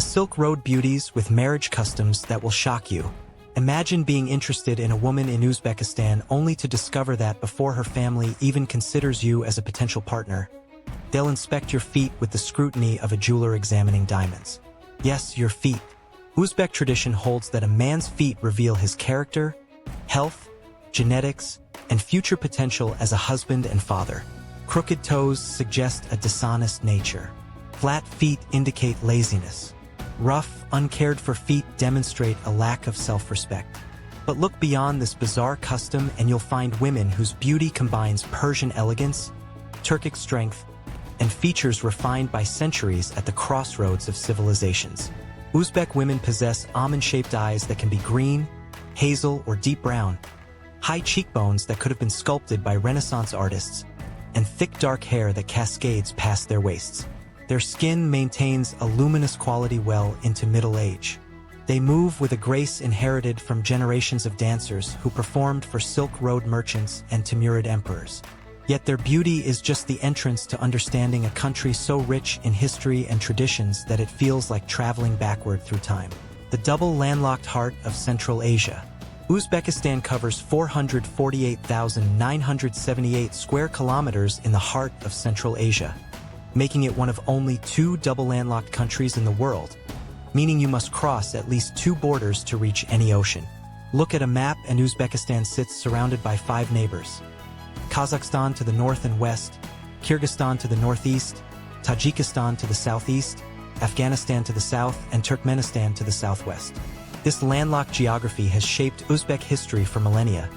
The Silk Road beauties with marriage customs that will shock you. Imagine being interested in a woman in Uzbekistan only to discover that before her family even considers you as a potential partner, they'll inspect your feet with the scrutiny of a jeweler examining diamonds. Yes, your feet. Uzbek tradition holds that a man's feet reveal his character, health, genetics, and future potential as a husband and father. Crooked toes suggest a dishonest nature. Flat feet indicate laziness. Rough, uncared-for feet demonstrate a lack of self-respect. But look beyond this bizarre custom and you'll find women whose beauty combines Persian elegance, Turkic strength, and features refined by centuries at the crossroads of civilizations. Uzbek women possess almond-shaped eyes that can be green, hazel, or deep brown, high cheekbones that could have been sculpted by Renaissance artists, and thick dark hair that cascades past their waists. Their skin maintains a luminous quality well into middle age. They move with a grace inherited from generations of dancers who performed for Silk Road merchants and Timurid emperors. Yet their beauty is just the entrance to understanding a country so rich in history and traditions that it feels like traveling backward through time. The double landlocked heart of Central Asia. Uzbekistan covers 448,978 square kilometers in the heart of Central Asia, making it one of only 2 double landlocked countries in the world, meaning you must cross at least 2 borders to reach any ocean. Look at a map and Uzbekistan sits surrounded by 5 neighbors. Kazakhstan to the north and west, Kyrgyzstan to the northeast, Tajikistan to the southeast, Afghanistan to the south, and Turkmenistan to the southwest. This landlocked geography has shaped Uzbek history for millennia,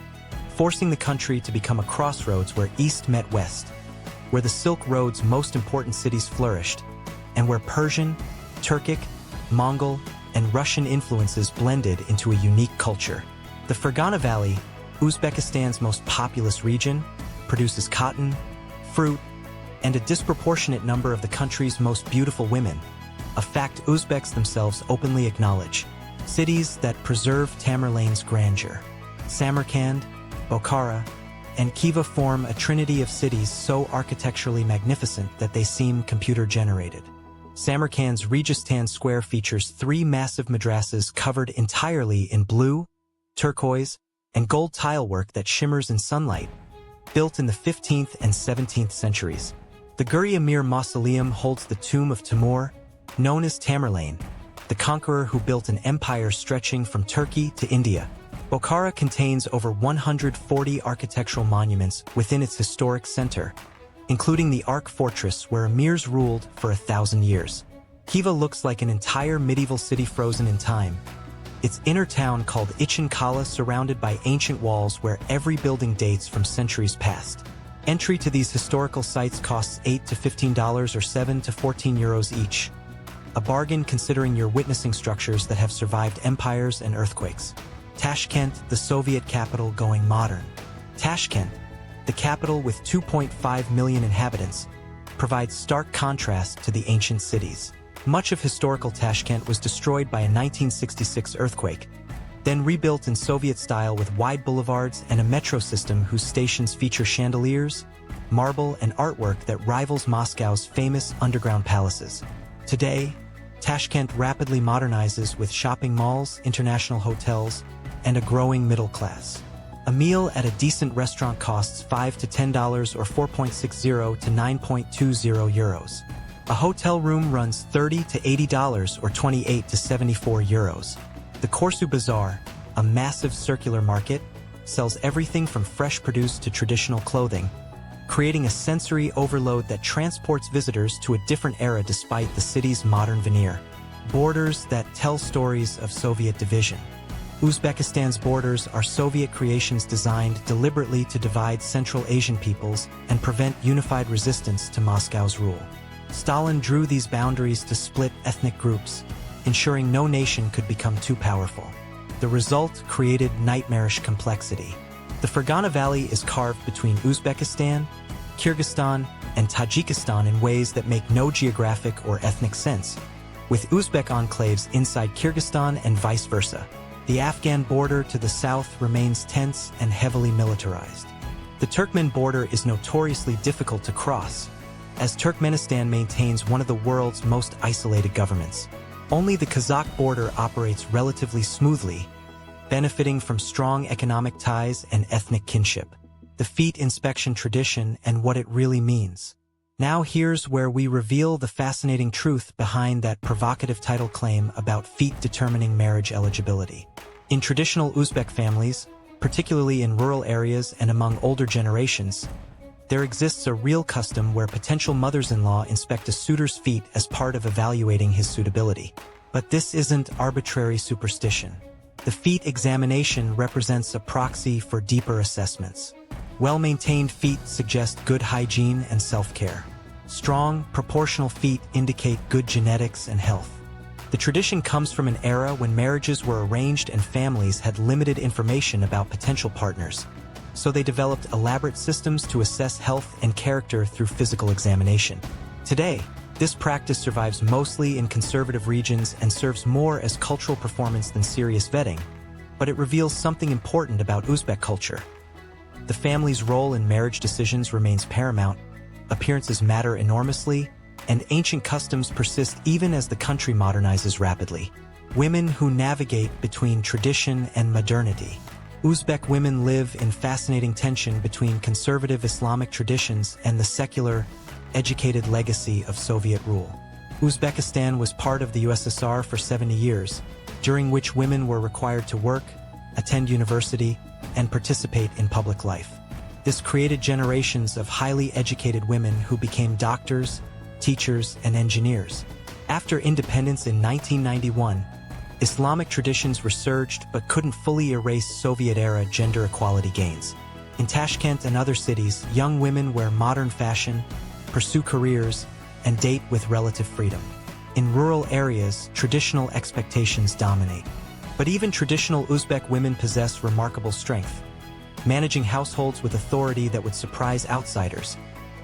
forcing the country to become a crossroads where east met west, where the Silk Road's most important cities flourished, and where Persian, Turkic, Mongol, and Russian influences blended into a unique culture. The Fergana Valley, Uzbekistan's most populous region, produces cotton, fruit, and a disproportionate number of the country's most beautiful women, a fact Uzbeks themselves openly acknowledge. Cities that preserve Tamerlane's grandeur. Samarkand, Bokhara, and Khiva form a trinity of cities so architecturally magnificent that they seem computer-generated. Samarkand's Registan Square features 3 massive madrasas covered entirely in blue, turquoise, and gold tilework that shimmers in sunlight, built in the 15th and 17th centuries. The Guri Emir Mausoleum holds the tomb of Timur, known as Tamerlane, the conqueror who built an empire stretching from Turkey to India. Bokhara contains over 140 architectural monuments within its historic center, including the Ark Fortress where emirs ruled for 1,000 years. Khiva looks like an entire medieval city frozen in time, its inner town called Ichin Kala surrounded by ancient walls where every building dates from centuries past. Entry to these historical sites costs $8 to $15 or 7 to 14 euros each. A bargain considering you're witnessing structures that have survived empires and earthquakes. Tashkent, the Soviet capital going modern. Tashkent, the capital with 2.5 million inhabitants, provides stark contrast to the ancient cities. Much of historical Tashkent was destroyed by a 1966 earthquake, then rebuilt in Soviet style with wide boulevards and a metro system whose stations feature chandeliers, marble, and artwork that rivals Moscow's famous underground palaces. Today, Tashkent rapidly modernizes with shopping malls, international hotels, and a growing middle class. A meal at a decent restaurant costs $5 to $10 or 4.60 to 9.20 euros. A hotel room runs $30 to $80 or 28 to 74 euros. The Korsu Bazaar, a massive circular market, sells everything from fresh produce to traditional clothing, creating a sensory overload that transports visitors to a different era despite the city's modern veneer. Borders that tell stories of Soviet division. Uzbekistan's borders are Soviet creations designed deliberately to divide Central Asian peoples and prevent unified resistance to Moscow's rule. Stalin drew these boundaries to split ethnic groups, ensuring no nation could become too powerful. The result created nightmarish complexity. The Fergana Valley is carved between Uzbekistan, Kyrgyzstan, and Tajikistan in ways that make no geographic or ethnic sense, with Uzbek enclaves inside Kyrgyzstan and vice versa. The Afghan border to the south remains tense and heavily militarized. The Turkmen border is notoriously difficult to cross, as Turkmenistan maintains one of the world's most isolated governments. Only the Kazakh border operates relatively smoothly, benefiting from strong economic ties and ethnic kinship. The feet inspection tradition and what it really means. Now here's where we reveal the fascinating truth behind that provocative title claim about feet determining marriage eligibility. In traditional Uzbek families, particularly in rural areas and among older generations, there exists a real custom where potential mothers-in-law inspect a suitor's feet as part of evaluating his suitability. But this isn't arbitrary superstition. The feet examination represents a proxy for deeper assessments. Well-maintained feet suggest good hygiene and self-care. Strong, proportional feet indicate good genetics and health. The tradition comes from an era when marriages were arranged and families had limited information about potential partners, so they developed elaborate systems to assess health and character through physical examination. Today, this practice survives mostly in conservative regions and serves more as cultural performance than serious vetting, but it reveals something important about Uzbek culture. The family's role in marriage decisions remains paramount, appearances matter enormously, and ancient customs persist even as the country modernizes rapidly. Women who navigate between tradition and modernity. Uzbek women live in fascinating tension between conservative Islamic traditions and the secular, educated legacy of Soviet rule. Uzbekistan was part of the USSR for 70 years, during which women were required to work, attend university, and participate in public life. This created generations of highly educated women who became doctors, teachers, and engineers. After independence in 1991, Islamic traditions resurged but couldn't fully erase Soviet-era gender equality gains. In Tashkent and other cities, young women wear modern fashion, pursue careers, and date with relative freedom. In rural areas, traditional expectations dominate. But even traditional Uzbek women possess remarkable strength, managing households with authority that would surprise outsiders,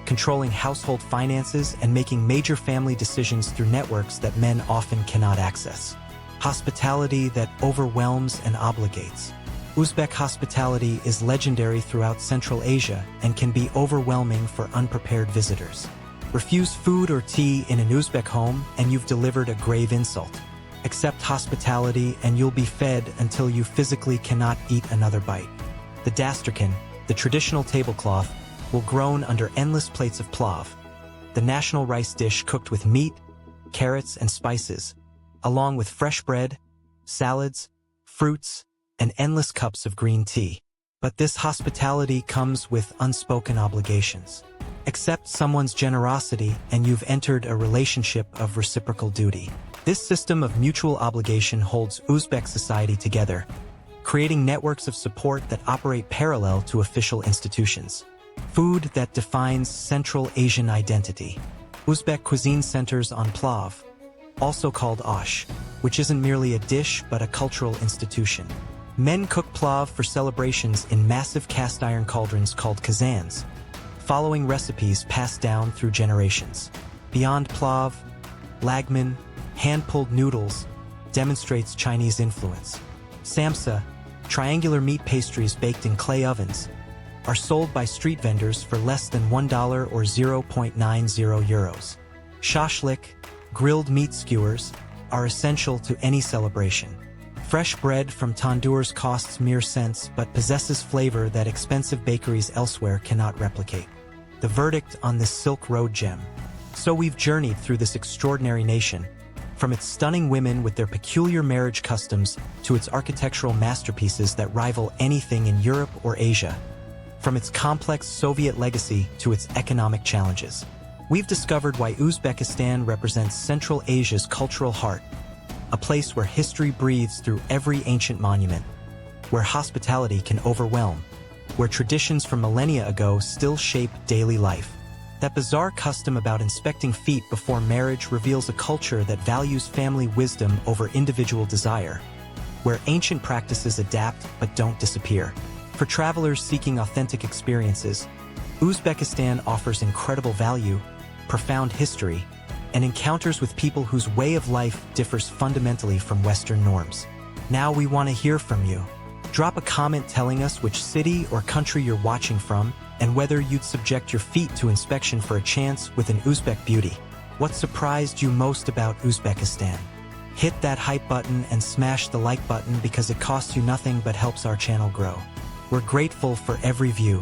controlling household finances and making major family decisions through networks that men often cannot access. Hospitality that overwhelms and obligates. Uzbek hospitality is legendary throughout Central Asia and can be overwhelming for unprepared visitors. Refuse food or tea in an Uzbek home and you've delivered a grave insult. Accept hospitality and you'll be fed until you physically cannot eat another bite. The dasturkan, the traditional tablecloth, will groan under endless plates of plov, the national rice dish cooked with meat, carrots, and spices, along with fresh bread, salads, fruits, and endless cups of green tea. But this hospitality comes with unspoken obligations. Accept someone's generosity and you've entered a relationship of reciprocal duty. This system of mutual obligation holds Uzbek society together, creating networks of support that operate parallel to official institutions. Food that defines Central Asian identity. Uzbek cuisine centers on plov, also called osh, which isn't merely a dish but a cultural institution. Men cook plov for celebrations in massive cast-iron cauldrons called kazans, following recipes passed down through generations. Beyond plov, lagman, hand-pulled noodles, demonstrates Chinese influence. Samsa, triangular meat pastries baked in clay ovens, are sold by street vendors for less than $1 or 0.90 euros. Shashlik, grilled meat skewers, are essential to any celebration. Fresh bread from tandoors costs mere cents but possesses flavor that expensive bakeries elsewhere cannot replicate. The verdict on this Silk Road gem. So we've journeyed through this extraordinary nation, from its stunning women with their peculiar marriage customs to its architectural masterpieces that rival anything in Europe or Asia, from its complex Soviet legacy to its economic challenges. We've discovered why Uzbekistan represents Central Asia's cultural heart, a place where history breathes through every ancient monument, where hospitality can overwhelm, where traditions from millennia ago still shape daily life. That bizarre custom about inspecting feet before marriage reveals a culture that values family wisdom over individual desire, where ancient practices adapt but don't disappear. For travelers seeking authentic experiences, Uzbekistan offers incredible value, profound history, and encounters with people whose way of life differs fundamentally from Western norms. Now we want to hear from you. Drop a comment telling us which city or country you're watching from and whether you'd subject your feet to inspection for a chance with an Uzbek beauty. What surprised you most about Uzbekistan? Hit that hype button and smash the like button because it costs you nothing but helps our channel grow. We're grateful for every view.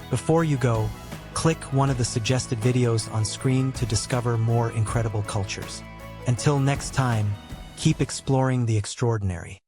Before you go, click one of the suggested videos on screen to discover more incredible cultures. Until next time, keep exploring the extraordinary.